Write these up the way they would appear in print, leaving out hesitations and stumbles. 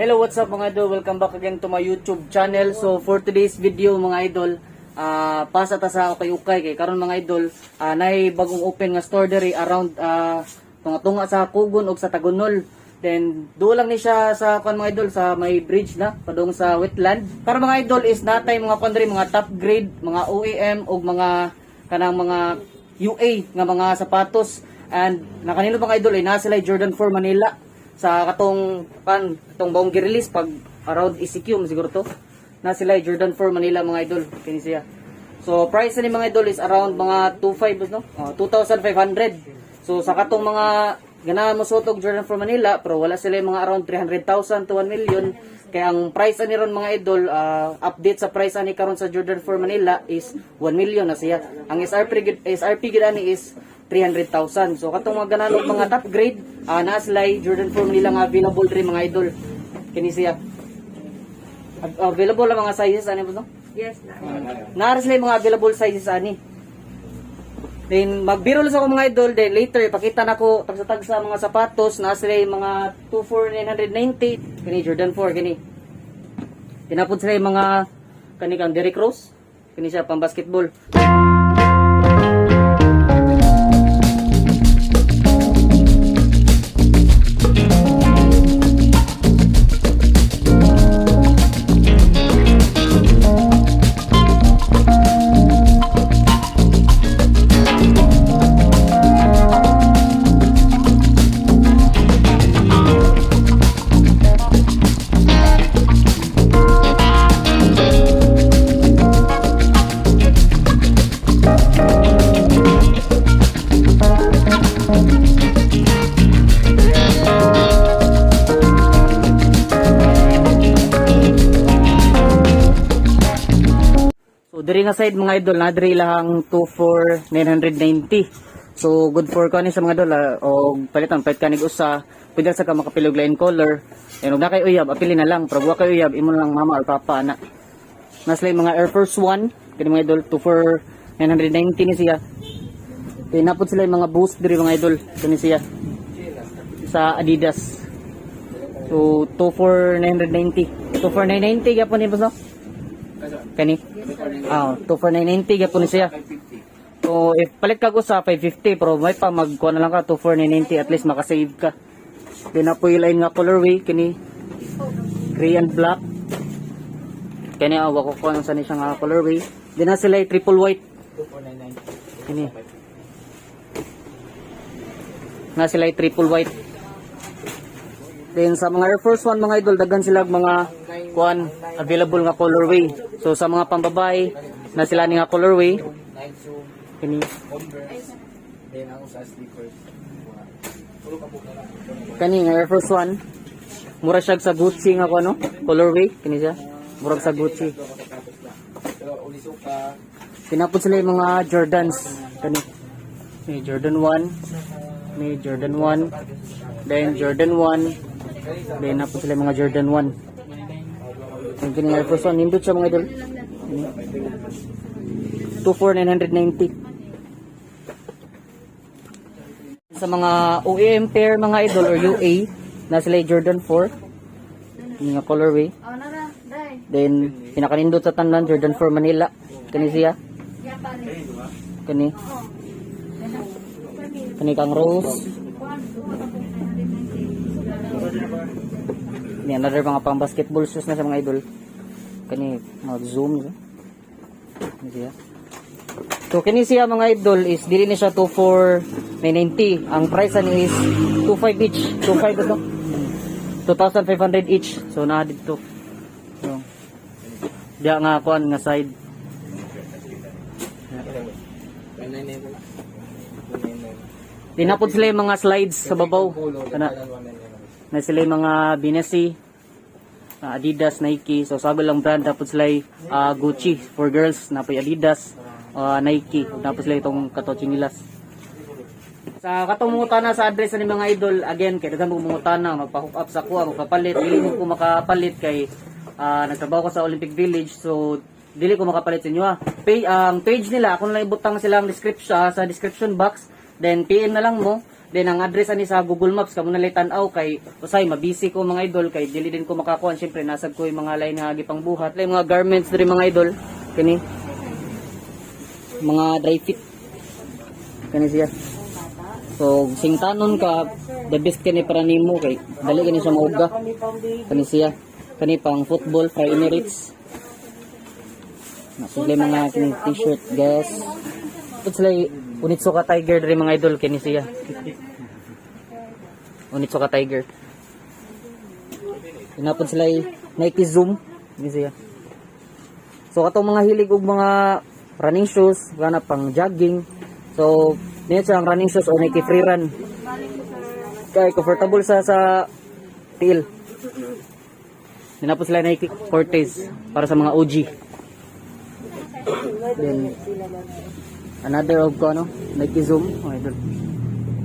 Hello, what's up mga idol? Welcome back again to my YouTube channel. So for today's video mga idol, pasa ta sa ukay-ukay kay karon mga idol, nay bagong open nga store diri around tunga-tunga sa Kugon ug sa Tagunol. Then do lang ni siya sa kan mga idol sa may bridge na padung sa wetland. Para mga idol is natay mga pandiri mga top grade, mga OEM ug mga kanang mga UA nga mga sapatos. And nakanino mga idol ay na sila Jordan 4 Manila sa katong baong gi-release pag around ECQ siguro to na sila Jordan 4 Manila mga idol kini siya. So price ni mga idol is around mga 25 no? 2,500. So sa katong mga ganahan mo sutog Jordan 4 Manila pero wala sila mga around 300,000 to 1 million. Kaya ang price ani ron mga idol, update sa price ani karon sa Jordan 4 Manila is 1 million na siya. Ang SRP gid ani is 300,000. So katong mga ganahan mga top grade, na sila Jordan 4 Manila nga available rin mga idol. Kini siya. Available ang mga sizes ani mo no? Yes, na sila mga available sizes ani. Then magbiro lang ako mga idol, then later ipakita nako tag sa mga sapatos na sila mga 24990 kini Jordan 4 kini. Tinapod sila mga kani kang Derrick Rose. Kini siya pang basketball. Diri nga side mga idol, na diri lang 24990. So good for kani sa mga idol o palitan palit kanig usa, pwede sa ka makapilog line color. And na kay uyab, apili na lang, pero wa kay uyab imo lang mama or papa na. Naslay mga Air Force 1, kani mga idol 24990 ni siya. Pinapod sila yung mga boost diri mga idol, kani siya. Sa Adidas. So 24990. 24990 gyapon ni boss no? Kani? 24990 gyapon siya. So if palit ka ko sa 550 pero may pa magkuha na lang ka 24990 at least maka-save ka. Then na po yung line nga colorway kini gray and black. Kani awa ko kuha sa ni siya nga colorway. Then na sila triple white 2499 kini. Na sila triple white. Then sa mga Air Force 1 mga idol daghan sila mga kuan available nga colorway. So sa mga pambabae na sila ni nga colorway kini kani nga Air Force 1 mura siya sa Gucci nga ano colorway kini siya mura sa Gucci. Pinapod sila yung mga Jordans kani may Jordan 1 may Jordan 1 then Jordan 1 then napod sila yung mga Jordan 1. Yung kini Air Force 1, nindot siya mga idol. 24990. Sa mga OEM pair mga idol or UA, na sila Jordan 4. Yung nga colorway. Then, pinakanindot sa tanan, Jordan 4 Manila. Kani siya. Kani. Kani kang rose. Ini another mga pang basketball shoes na sa mga idol. Kani mag-zoom Kani siya. So kini siya mga idol is dili ni siya 24990. Ang price ani is 25 each. 25 ito. 2,500 each. So na dito. So diya nga kuan nga side. Dinapod sila yung mga slides sa babaw. Na sila yung mga Binesi, Adidas, Nike. So sabi lang brand, tapos sila Gucci for girls, napoy Adidas, Nike, tapos sila itong katochinilas. Sa katungutana sa address ni mga idol, again, kaya dagang mungutana, magpa-hook up sa kuha, magpapalit, dili mo ko makapalit kay nagtrabaho ko sa Olympic Village, so dili ko makapalit sa inyo. Ang page nila, kung lang ibutang silang description sa description box, then PM na lang mo. Then ang address ani sa Google Maps kamo nalay tan-aw kay usay mabisi ko mga idol kay dili din ko makakuan, syempre nasab ko yung mga lain nga gipang buhat, lay mga garments diri mga idol kini mga dry fit kani siya. So singtanon ka the best kani para nimo kay dali kani siya mauga kani siya, kani pang football for Emirates. Nasulay mga kini t-shirt guys. Putslay Onitsuka Tiger diri mga idol kini siya. Onitsuka Tiger. Inapod sila Nike Zoom kini siya. So katong mga hilig og mga running shoes, kana pang jogging. So niya siya ang running shoes o Nike Free Run. Kay comfortable sa tiil. Inapod sila Nike Cortez para sa mga OG. Then another of ko Nike Zoom,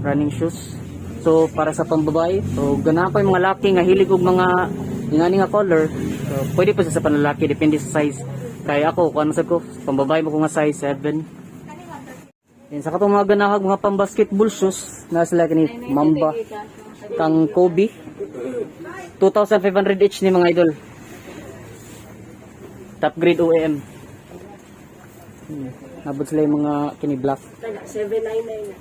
running shoes. So para sa pambabae, so ganahan pa yung mga laki nga hilig og mga ingani nga color. So pwede pa sa panlalaki depende sa size. Kaya ako kuan sa ko pambabae mo ko nga size 7. Then sa katong mga ganahag mga pang basketball shoes na sila kini Mamba kang Kobe 2,500 each ni mga idol. Top grade OEM. Nabot sila yung mga kini black. 799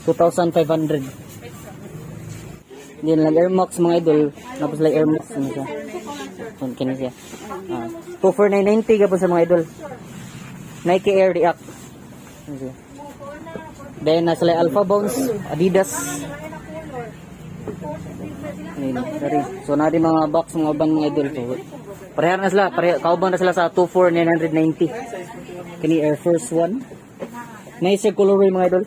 2,500. Then lang Air Max mga idol. Nabot sila Air Max ano siya. Kini siya. 2,490 gapon sa mga idol. Nike Air React. Ano siya. Then nasa sila Alpha Bounce, Adidas. So na di mga box mga bang mga idol. So, pareha na sila, kaubang na sila sa 24,990. Kini Air Force 1. Nice colorway mga idol.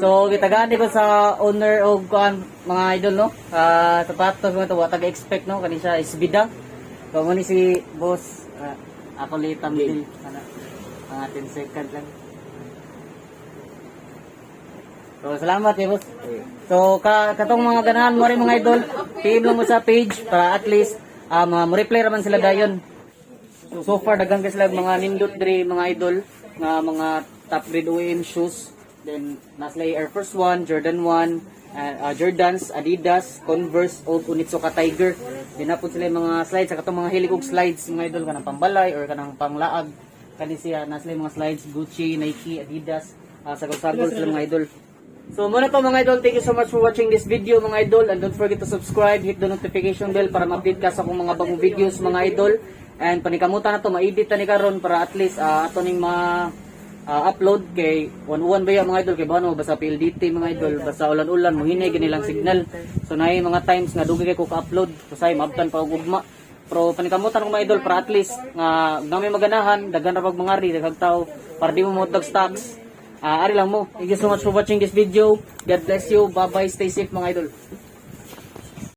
So gitagaan ko sa owner og kuan mga idol no. Sapatos mo to wa taga-expect no kani siya is bidang. So mo ni si boss ako litam din ana 10 second lang. So salamat eh boss. So katong mga ganahan mo rin mga idol, PM lang mo sa page para at least mo reply raman sila dayon. So far daghang sila mga nindot diri mga idol nga mga top grade OEM shoes. Then naslay Air Force 1, Jordan 1, Jordans, Adidas, Converse, o Onitsuka Tiger. Dinapod sila yung mga slides, sa katong mga hilig og slides mga idol kanang pambalay or kanang panglaag. Kani siya naslay mga slides Gucci, Nike, Adidas, sagol-sagol sila mga idol. So muna pa mga idol, thank you so much for watching this video mga idol, and don't forget to subscribe, hit the notification bell para ma-update ka sa akong mga bagong videos mga idol. And panikamutan na to, ma-edit ta ni karon para at least ato ning upload kay 1-1 ba mga idol kay bano basta PLDT mga idol basta ulan-ulan mo hinay ganilang signal. So naay mga times nga dugay kay ko ka-upload kusay maabtan pa og ugma. Pero panikamutan ko mga idol para at least nga nami maganahan daghan ra pag mangari daghang tao para di mo motog stocks. Ari lang mo. Thank you so much for watching this video. God bless you. Bye bye. Stay safe mga idol.